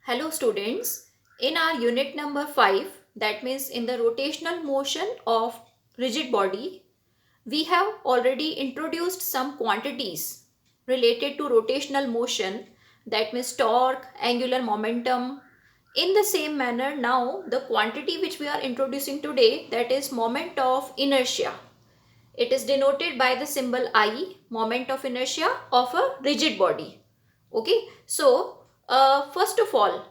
Hello students, in our unit number 5, that means in the rotational motion of rigid body, we have already introduced some quantities related to rotational motion, that means torque, angular momentum. In the same manner, now the quantity which we are introducing today, that is moment of inertia. It is denoted by the symbol I, moment of inertia of a rigid body. Okay, so first of all,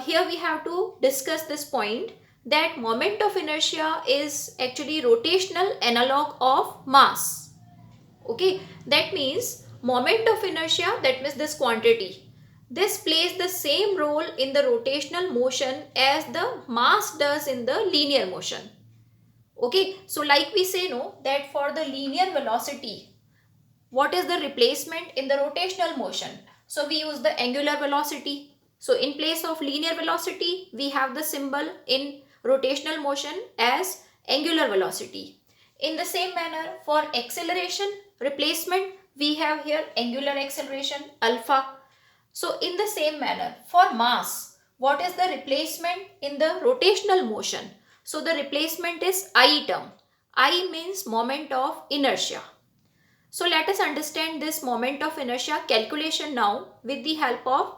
here we have to discuss this point that moment of inertia is actually rotational analog of mass. Okay, that means moment of inertia, that means this quantity. This plays the same role in the rotational motion as the mass does in the linear motion. Okay, so like we say no, that for the linear velocity, what is the replacement in the rotational motion? So we use the angular velocity. So in place of linear velocity, we have the symbol in rotational motion as angular velocity. In the same manner, for acceleration replacement, we have here angular acceleration alpha. So in the same manner, for mass, what is the replacement in the rotational motion? So the replacement is I term. I means moment of inertia. So let us understand this moment of inertia calculation now with the help of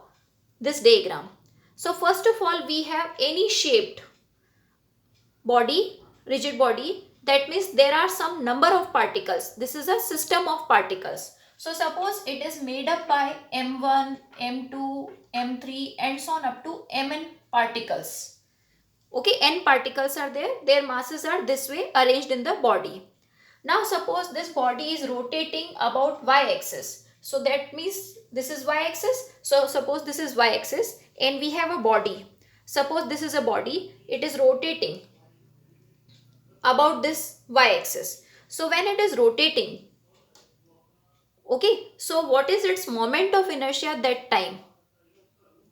this diagram. So first of all, we have any shaped body, rigid body. That means there are some number of particles. This is a system of particles. So suppose it is made up by M1, M2, M3 and so on up to Mn particles. Okay, n particles are there. Their masses are this way arranged in the body. Now suppose this body is rotating about y-axis. So that means this is y-axis. So suppose this is y-axis and we have a body. Suppose this is a body. It is rotating about this y-axis. So when it is rotating, okay, so what is its moment of inertia at that time?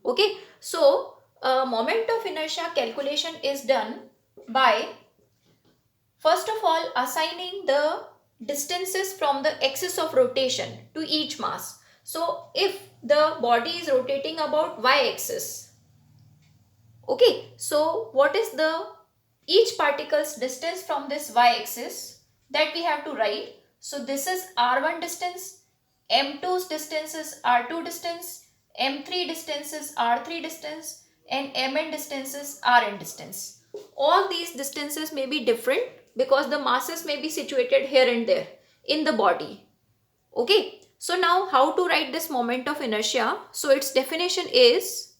Okay, so moment of inertia calculation is done by first of all assigning the distances from the axis of rotation to each mass. So if the body is rotating about y-axis, okay, so what is the each particle's distance from this y-axis that we have to write. So this is r1 distance, m2's distance is r2 distance, m3 distance is r3 distance and mn distance is rn distance. All these distances may be different because the masses may be situated here and there in the body. Okay, so now how to write this moment of inertia? So its definition is,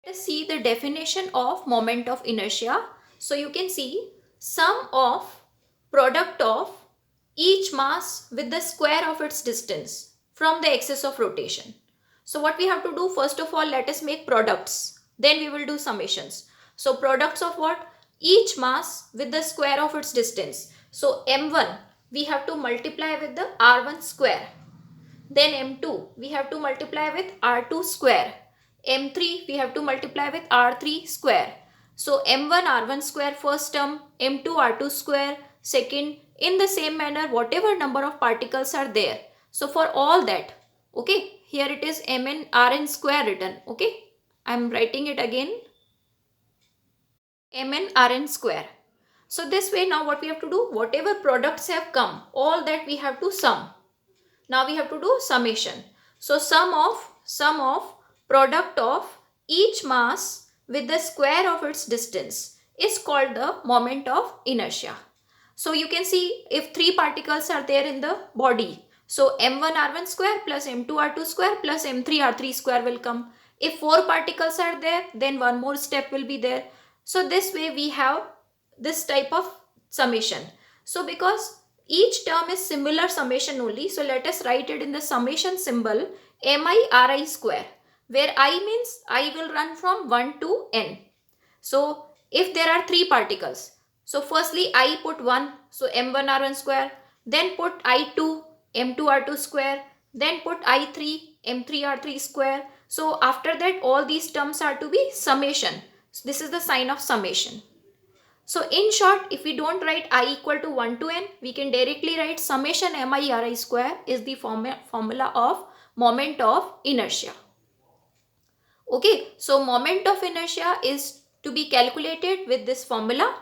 let us see the definition of moment of inertia. So you can see sum of product of each mass with the square of its distance from the axis of rotation. So what we have to do, first of all, let us make products. Then we will do summations. So products of what? Each mass with the square of its distance. So m1 we have to multiply with the r1 square. Then m2 we have to multiply with r2 square. m3 we have to multiply with r3 square. So m1 r1 square first term, m2 r2 square second. In the same manner, whatever number of particles are there. So for all that, okay, here it is mn rn square written. Okay, I am writing it again, mn rn square. So this way now what we have to do, whatever products have come, all that we have to sum. Now we have to do summation. So sum of product of each mass with the square of its distance is called the moment of inertia. So you can see if three particles are there in the body. So m1 r1 square plus m2 r2 square plus m3 r3 square will come. If four particles are there, then one more step will be there. So this way we have this type of summation. So because each term is similar summation only, so let us write it in the summation symbol mi square, where I means I will run from 1 to n. So if there are three particles, so firstly I put 1, so m1 r1 square, then put I2, m2 r2 square, then put I3, m3 r3 square. So after that all these terms are to be summation. So this is the sign of summation. So in short, if we don't write I equal to 1 to n, we can directly write summation mi ri square is the formula of moment of inertia. Okay, so moment of inertia is to be calculated with this formula.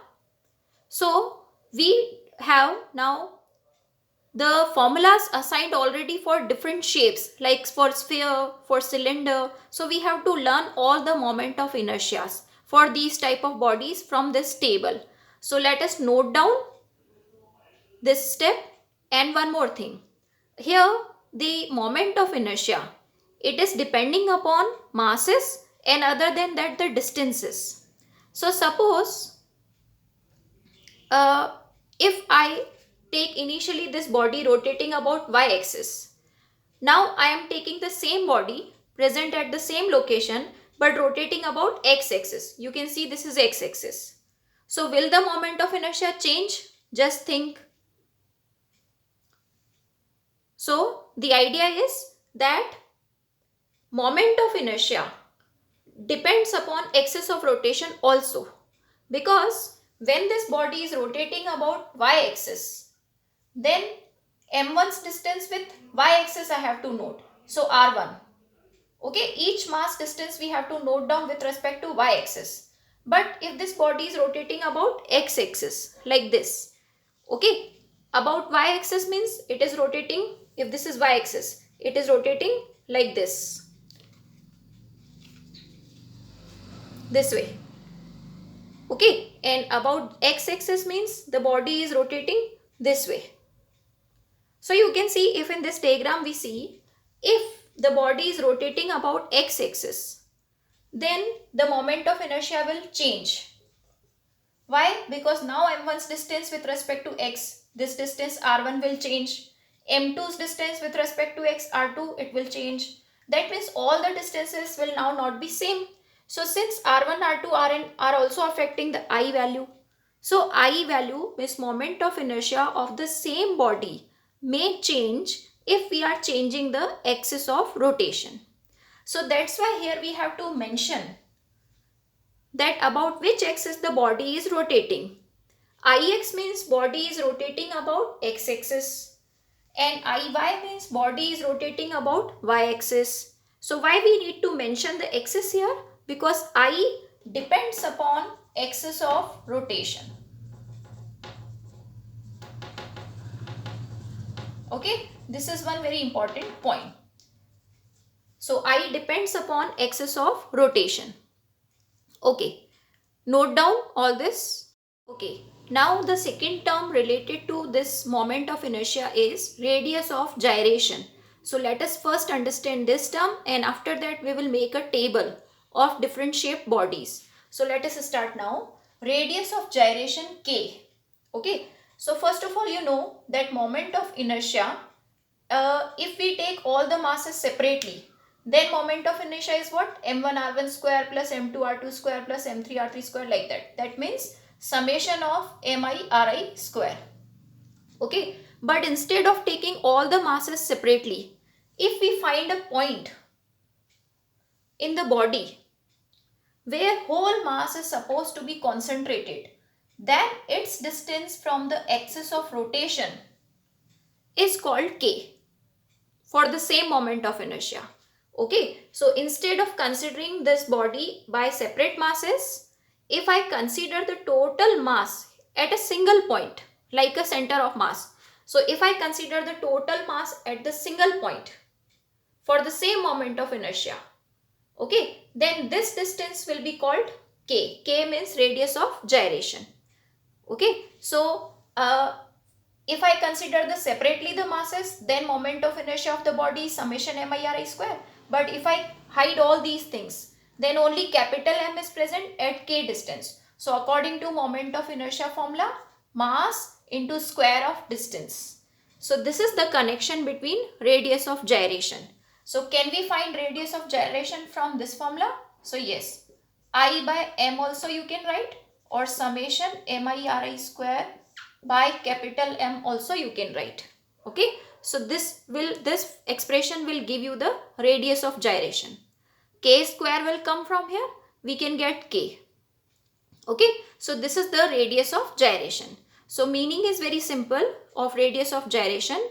So we have now the formulas assigned already for different shapes, like for sphere, for cylinder. So we have to learn all the moment of inertias for these type of bodies from this table. So let us note down this step. And one more thing. Here the moment of inertia, it is depending upon masses and other than that the distances. So suppose uh, if I take initially this body rotating about y-axis, now I am taking the same body present at the same location but rotating about x-axis. You can see this is x-axis. So will the moment of inertia change? Just think. So the idea is that moment of inertia depends upon axis of rotation also, because when this body is rotating about y-axis, then m1's distance with y-axis I have to note. So r1. Okay, each mass distance we have to note down with respect to y-axis. But if this body is rotating about x-axis like this, okay, about y-axis means it is rotating, if this is y-axis, it is rotating like this way. Okay, and about x-axis means the body is rotating this way. So you can see, if in this diagram we see, if the body is rotating about x-axis, then the moment of inertia will change. Why? Because now m1's distance with respect to x, this distance r1 will change. m2's distance with respect to x, r2, it will change. That means all the distances will now not be same. So since r1, r2, rn are also affecting the I value. So I value means moment of inertia of the same body may change if we are changing the axis of rotation. So that's why here we have to mention that about which axis the body is rotating. Ix means body is rotating about x-axis, and Iy means body is rotating about y-axis. So why we need to mention the axis here? Because I depends upon axis of rotation. Okay, this is one very important point. So I depends upon axis of rotation. Okay, note down all this. Okay, now the second term related to this moment of inertia is radius of gyration. So let us first understand this term, and after that we will make a table of different shaped bodies. So let us start now. Radius of gyration k. Okay, so first of all, you know that moment of inertia, if we take all the masses separately, then moment of inertia is what? m1 r1 square plus m2 r2 square plus m3 r3 square, like that. That means summation of mi ri square. Okay, but instead of taking all the masses separately, if we find a point in the body where whole mass is supposed to be concentrated, then its distance from the axis of rotation is called k for the same moment of inertia. Okay, so instead of considering this body by separate masses, if I consider the total mass at a single point, like a center of mass. So if I consider the total mass at the single point for the same moment of inertia, okay, then this distance will be called k. K means radius of gyration. Okay, so if I consider separately the masses, then moment of inertia of the body is summation mi ri square. But if I hide all these things, then only capital M is present at k distance. So according to moment of inertia formula, mass into square of distance. So this is the connection between radius of gyration. So can we find radius of gyration from this formula? So yes, I by m also you can write, or summation mi ri square by capital M also you can write. Okay, so this expression will give you the radius of gyration. K square will come from here, we can get k. Okay, so this is the radius of gyration. So meaning is very simple of radius of gyration.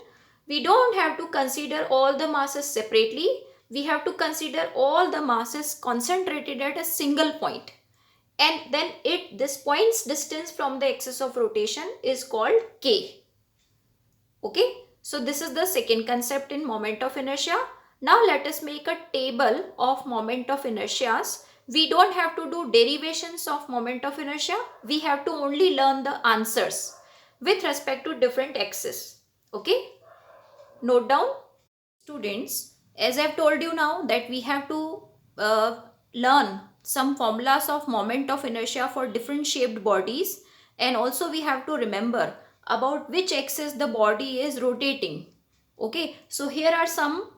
We don't have to consider all the masses separately. we have to consider all the masses concentrated at a single point. And then this point's distance from the axis of rotation is called k. Okay, so this is the second concept in moment of inertia. Now let us make a table of moment of inertias. We don't have to do derivations of moment of inertia. We have to only learn the answers with respect to different axes. Okay, note down. Students, as I've told you now that we have to learn some formulas of moment of inertia for different shaped bodies, and also we have to remember about which axis the body is rotating. Okay, so here are some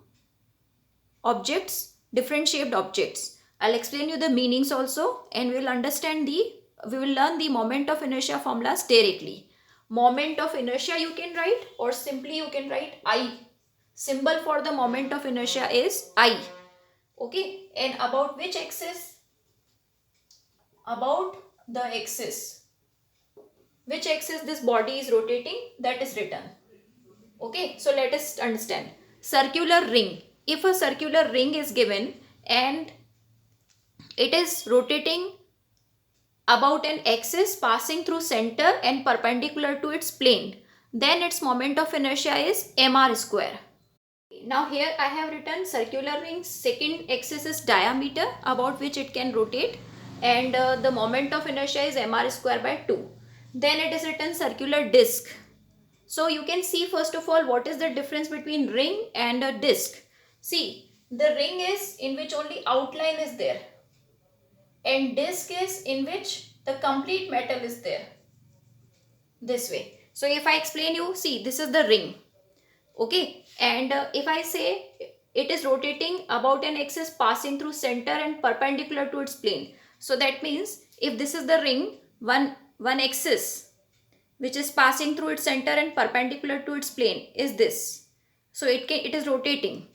objects, different shaped objects. I'll explain you the meanings also, and we will learn the moment of inertia formulas directly. Moment of inertia you can write, or simply you can write I. Symbol for the moment of inertia is I. Okay, and about which axis? About the axis. Which axis this body is rotating, that is written. Okay, so let us understand. Circular ring. If a circular ring is given and it is rotating about an axis passing through center and perpendicular to its plane, then its moment of inertia is mr square. Now here I have written circular ring, second axis is diameter about which it can rotate, and the moment of inertia is mr square by 2. Then it is written circular disc. So you can see first of all what is the difference between ring and a disc. See, the ring is in which only outline is there, and disc is in which the complete metal is there. This way. So if I explain you, see, this is the ring. Okay, and if I say it is rotating about an axis passing through center and perpendicular to its plane. So that means if this is the ring, one axis which is passing through its center and perpendicular to its plane is this. So it is rotating.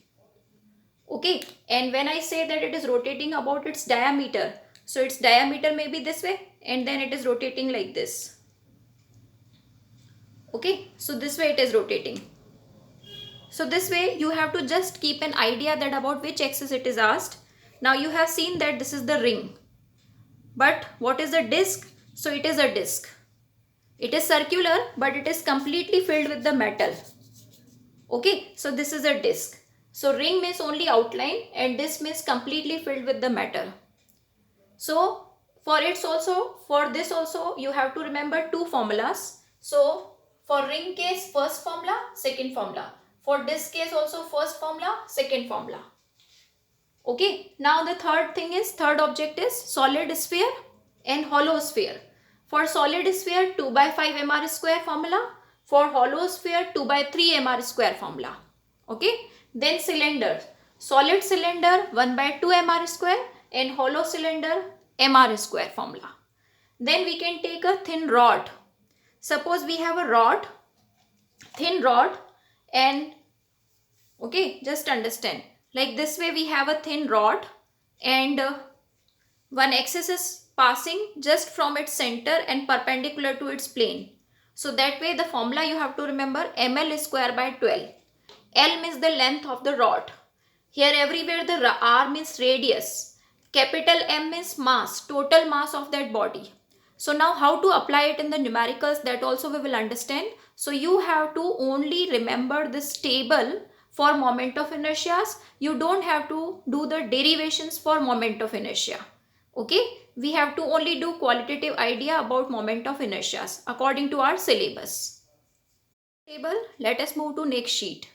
Okay, and when I say that it is rotating about its diameter, so its diameter may be this way, and then it is rotating like this. Okay, so this way it is rotating. So this way you have to just keep an idea that about which axis it is asked. Now you have seen that this is the ring. But what is the disc? So it is a disc. It is circular, but it is completely filled with the metal. Okay, so this is a disc. So ring means only outline and disc means completely filled with the metal. So for this also you have to remember two formulas. So for ring case, first formula, second formula. For disc case also first formula, second formula. Okay, now the third object is solid sphere and hollow sphere. For solid sphere 2 by 5 mr square formula. For hollow sphere 2 by 3 mr square formula. Okay, then cylinder. Solid cylinder 1 by 2 mr square and hollow cylinder mr square formula. Then we can take a thin rod. Suppose we have a thin rod, and okay, just understand, like this way we have a thin rod, and one axis is passing just from its center and perpendicular to its plane. So that way the formula you have to remember, ml square by 12. L means the length of the rod. Here everywhere the R means radius. Capital M means mass, total mass of that body. So now how to apply it in the numericals, that also we will understand. So you have to only remember this table for moment of inertias. You don't have to do the derivations for moment of inertia. Okay, we have to only do qualitative idea about moment of inertias according to our syllabus. Table, let us move to next sheet.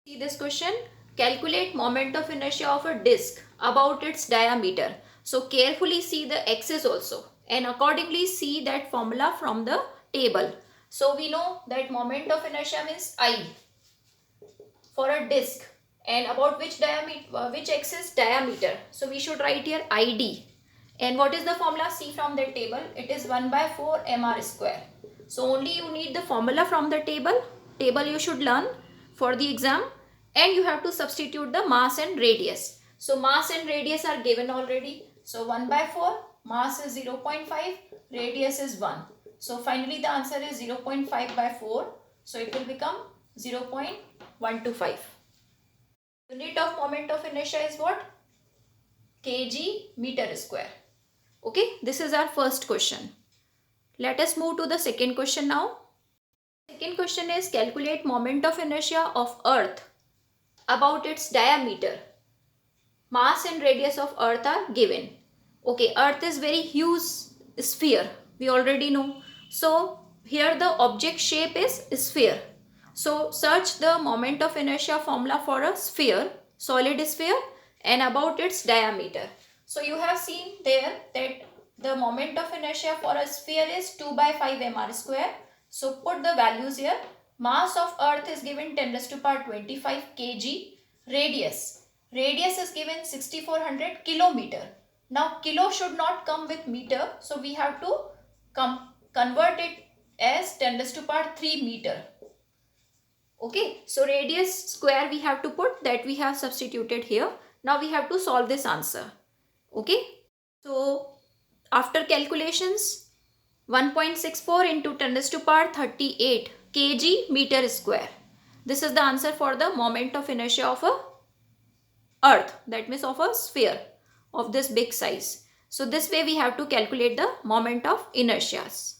See this question. Calculate moment of inertia of a disc about its diameter. So carefully see the axis also and accordingly see that formula from the table. So we know that moment of inertia means I for a disc, and about which diameter, which axis, diameter. So we should write here ID. And what is the formula? See from the table, it is 1 by 4 mr square. So only you need the formula from the table. Table you should learn for the exam, and you have to substitute the mass and radius. So mass and radius are given already. So 1 by 4, mass is 0.5, radius is 1. So finally the answer is 0.5 by 4. So it will become 0.125. Unit of moment of inertia is what? Kg meter square. Okay, this is our first question. Let us move to the second question now. Second question is calculate moment of inertia of Earth about its diameter. Mass and radius of Earth are given. Okay, Earth is very huge sphere. We already know. So here the object shape is sphere. So search the moment of inertia formula for a sphere, solid sphere, and about its diameter. So you have seen there that the moment of inertia for a sphere is 2 by 5 mr square. So put the values here. Mass of Earth is given 10 raised to power 25 kg. Radius is given 6400 kilometer. Now kilo should not come with meter. So we have to convert it as 10 raised to power 3 meter. Okay, so radius square we have to put, that we have substituted here. Now we have to solve this answer. Okay, so after calculations, 1.64 into 10 raised to power 38 kg meter square. This is the answer for the moment of inertia of a Earth, that means of a sphere of this big size. So this way we have to calculate the moment of inertias.